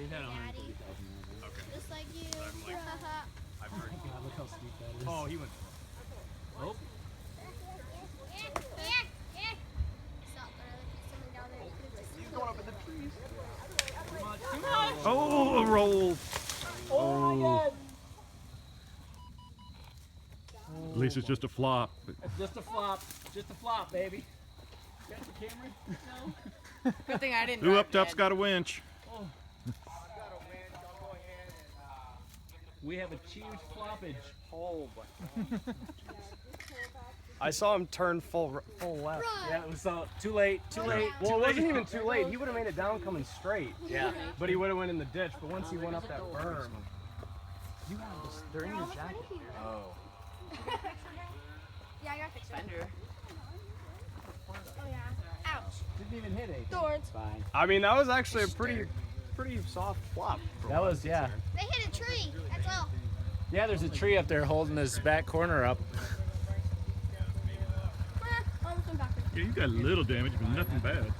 He's had Daddy. 130,000. Okay. Just like you. I'm like, I've heard. God, look how steep that is. Oh, he went. Oh. He's going up in the trees. Oh, a roll. Oh my God. At least it's just a flop. It's just a flop. Just a flop, baby. Got the camera? No. Good thing I didn't. Who drive up top's Dad. got a winch? Oh. We have a huge floppage. Oh, I saw him turn full left. Yeah, it was too late. Too late. Well, it wasn't even too late. He would have made it down coming straight. Yeah. But he would have went in the ditch. But once he went up that berm, you have this. They're in your jacket. Oh. Yeah, I got fixed. Fender. Oh yeah. Ouch. Didn't even hit it. Thorns. Fine. I mean, that was actually a pretty soft flop. That was, yeah. They hit a tree. That's all. Yeah, there's a tree up there holding this back corner up. Almost went backwards. Yeah, you got a little damage, but nothing bad.